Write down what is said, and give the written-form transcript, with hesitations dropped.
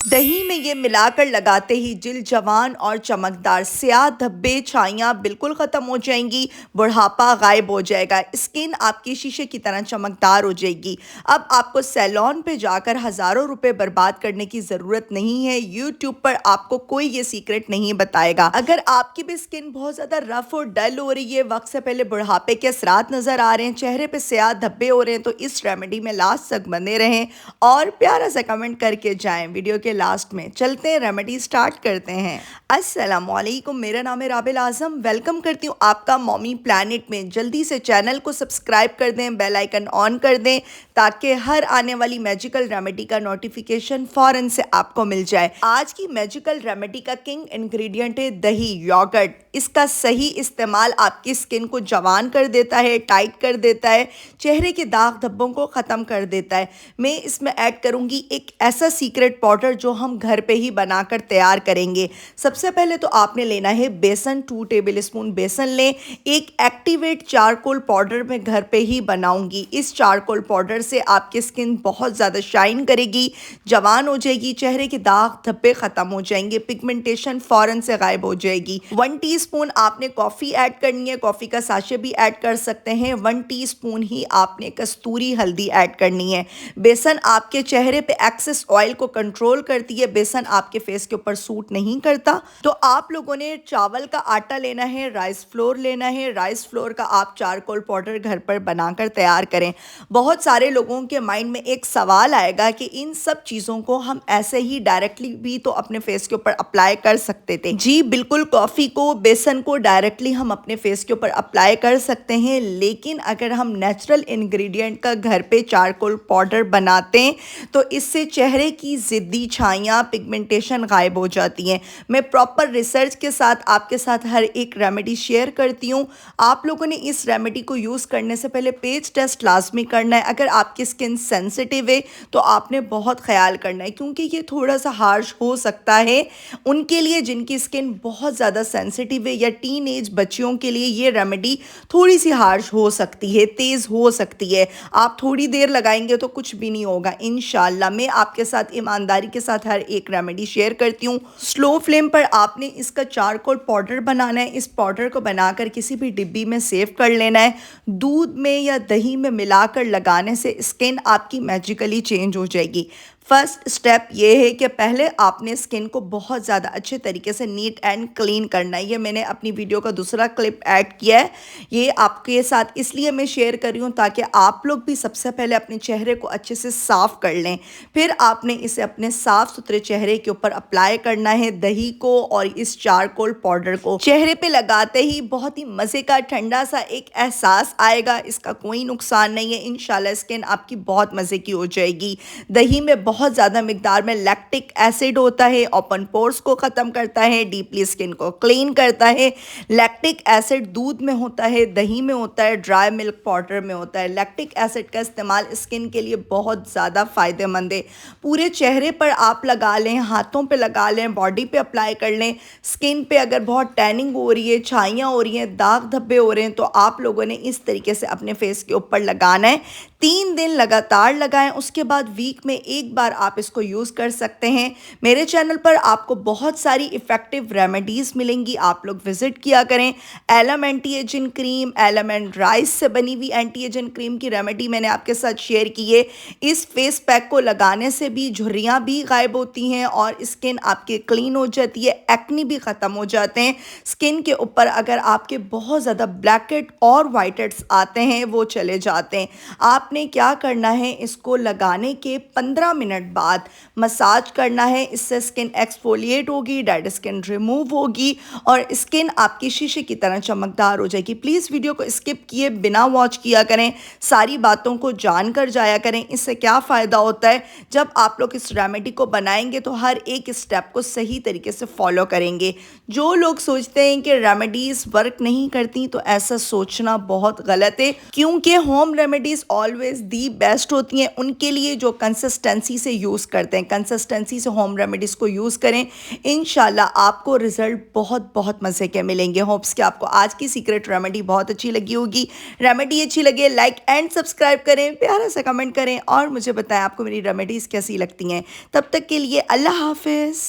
दही में ये मिलाकर लगाते ही जिल्द जवान और चमकदार, स्याह धब्बे छाइयाँ बिल्कुल ख़त्म हो जाएंगी, बुढ़ापा गायब हो जाएगा, स्किन आपकी शीशे की तरह चमकदार हो जाएगी। अब आपको सैलून पे जाकर हज़ारों रुपए बर्बाद करने की ज़रूरत नहीं है। यूट्यूब पर आपको कोई ये सीक्रेट नहीं बताएगा। अगर आपकी भी स्किन बहुत ज़्यादा रफ और डल हो रही है, वक्त से पहले बुढ़ापे के असरात नज़र आ रहे हैं, चेहरे पे स्याह धब्बे हो रहे हैं, तो इस रेमेडी में लास्ट तक बने रहें और प्यारा सा कमेंट करके जाएं। वीडियो के लास्ट में चलते हैं, रेमेडी स्टार्ट करते हैं। अस्सलामुअलैकुम, मेरा नाम है राबिल आज़म। वेलकम करती हूँ आपका मॉमी प्लानिट में। जल्दी से चैनल को सब्सक्राइब कर दें, बेल आइकन ऑन कर दें ताकि हर आने वाली मैजिकल रेमेडी का नोटिफिकेशन फ़ौरन से आपको मिल जाए। आज की मैजिकल रेमेडी का किंग इंग्रेडिएंट है दही, योगर्ट। इसका सही इस्तेमाल आपकी स्किन को जवान कर देता है, टाइट कर देता है, चेहरे के दाग धब्बों को ख़त्म कर देता है। मैं इसमें ऐड करूँगी एक ऐसा सीक्रेट पाउडर जो हम घर पे ही बनाकर तैयार करेंगे। सबसे पहले तो आपने लेना है बेसन, 2 टेबलस्पून बेसन लें। एक एक्टिवेट चारकोल पाउडर मैं घर पे ही बनाऊंगी। इस चारकोल पाउडर से आपकी स्किन बहुत ज़्यादा शाइन करेगी, जवान हो जाएगी, चेहरे के दाग धब्बे ख़त्म हो जाएंगे, पिगमेंटेशन फ़ौरन से गायब हो जाएगी। 1 टीस्पून आपने कॉफ़ी ऐड करनी है, कॉफ़ी का साशे भी ऐड कर सकते हैं। 1 टीस्पून ही आपने कस्तूरी हल्दी ऐड करनी है। बेसन आपके चेहरे पे एक्सेस ऑयल को कंट्रोल करती है। बेसन आपके फेस के ऊपर सूट नहीं करता। तो आप लोगों ने चावल का आटा लेना है, राइस फ्लोर लेना है। राइस फ्लोर का आप चारकोल पाउडर घर पर बनाकर तैयार करें। बहुत सारे लोगों के माइंड में एक सवाल आएगा कि इन सब चीज़ों को हम ऐसे ही डायरेक्टली भी तो अपने फेस के ऊपर अप्लाई कर सकते थे। जी बिल्कुल, कॉफ़ी को, बेसन को डायरेक्टली हम अपने फेस के ऊपर अप्लाई कर सकते हैं, लेकिन अगर हम नेचुरल इंग्रेडिएंट का घर पे चारकोल पाउडर बनाते हैं तो इससे चेहरे की ज़िद्दी छाइयाँ, पिगमेंटेशन गायब हो जाती हैं। मैं प्रॉपर रिसर्च के साथ आपके साथ हर एक रेमेडी शेयर करती हूँ। आप लोगों ने इस रेमेडी को यूज़ करने से पहले पेज टेस्ट लाजमी करना है। अगर आपकी स्किन सेंसिटिव है तो आपने बहुत ख्याल करना है, क्योंकि ये थोड़ा सा हार्श हो सकता है उनके लिए जिनकी स्किन बहुत ज़्यादा सेंसिटिव है, या टीन एज बच्चियों के लिए ये रेमेडी थोड़ी सी हार्श हो सकती है, तेज़ हो सकती है। आप थोड़ी देर लगाएंगे तो कुछ भी नहीं होगा इंशाल्लाह। मैं आपके साथ ईमानदारी के साथ हर एक रेमेडी शेयर करती हूँ। स्लो फ्लेम पर आपने इसका चारकोल पाउडर बनाना है। इस पाउडर को बनाकर किसी भी डिब्बी में सेव कर लेना है। दूध में या दही में मिलाकर लगाने से स्किन आपकी मैजिकली चेंज हो जाएगी। फर्स्ट स्टेप ये है कि पहले आपने स्किन को बहुत ज़्यादा अच्छे तरीके से नीट एंड क्लीन करना है। ये मैंने अपनी वीडियो का दूसरा क्लिप ऐड किया है, ये आपके साथ इसलिए मैं शेयर कर रही हूँ ताकि आप लोग भी सबसे पहले अपने चेहरे को अच्छे से साफ़ कर लें। फिर आपने इसे अपने साफ़ सुथरे चेहरे के ऊपर अप्लाई करना है, दही को और इस चारकोल पाउडर को। चेहरे पे लगाते ही बहुत ही मज़े का ठंडा सा एक एहसास आएगा। इसका कोई नुकसान नहीं है, इंशाल्लाह स्किन आपकी बहुत मज़े की हो जाएगी। दही में बहुत ज़्यादा मिकदार में लैक्टिक एसिड होता है, ओपन पोर्स को ख़त्म करता है, डीपली स्किन को क्लीन करता है। लैक्टिक एसिड दूध में होता है, दही में होता है, ड्राई मिल्क पाउडर में होता है। लैक्टिक एसिड का इस्तेमाल स्किन के लिए बहुत ज़्यादा फ़ायदेमंद है। पूरे चेहरे पर आप लगा लें, हाथों पे लगा लें, बॉडी पे अप्लाई कर लें। स्किन पे अगर बहुत टैनिंग हो रही है, छाइयाँ हो रही हैं, दाग धब्बे हो रहे हैं, तो आप लोगों ने इस तरीके से अपने फेस के ऊपर लगाना है। 3 दिन लगातार लगाएं, उसके बाद वीक में एक बार आप इसको यूज़ कर सकते हैं। मेरे चैनल पर आपको बहुत सारी इफ़ेक्टिव रेमेडीज़ मिलेंगी, आप लोग विज़िट किया करें। एलम anti aging cream, almond rice से बनी हुई एंटी एजिंग क्रीम की रेमेडी मैंने आपके साथ शेयर की है। इस फेस पैक को लगाने से भी झुर्रियाँ भी गायब होती हैं और स्किन आपकी क्लीन हो जाती है, एक्ने भी ख़त्म हो जाते हैं। स्किन के ऊपर अगर आपके बहुत ज़्यादा ब्लैकेट और वाइट हेड्स आते हैं वो चले जाते हैं। आपने क्या करना है, इसको लगाने के 15 मिनट बाद मसाज करना है। इससे स्किन एक्सफोलिएट होगी, डेड स्किन रिमूव होगी और स्किन आपकी शीशे की तरह चमकदार हो जाएगी। प्लीज़ वीडियो को स्किप किए बिना वॉच किया करें, सारी बातों को जान कर जाया करें। इससे क्या फ़ायदा होता है, जब आप लोग इस रेमेडी को बनाएंगे तो हर एक स्टेप को सही तरीके से फॉलो करेंगे। जो लोग सोचते हैं कि रेमेडीज़ वर्क नहीं करती, तो ऐसा सोचना बहुत गलत है, क्योंकि home remedies always always the best होती हैं उनके लिए जो कंसिस्टेंसी से यूज़ करते हैं। कंसिस्टेंसी से होम रेमेडीज़ को यूज़ करें, इंशाल्लाह आपको रिज़ल्ट बहुत बहुत मज़े के मिलेंगे। होप्स कि आपको आज की सीक्रेट रेमेडी बहुत अच्छी लगी होगी। रेमेडी अच्छी लगे लाइक एंड सब्सक्राइब करें, प्यारा सा कमेंट करें और मुझे बताएं आपको मेरी रेमेडीज़ कैसी लगती हैं। तब तक के लिए अल्लाह हाफ़िज़।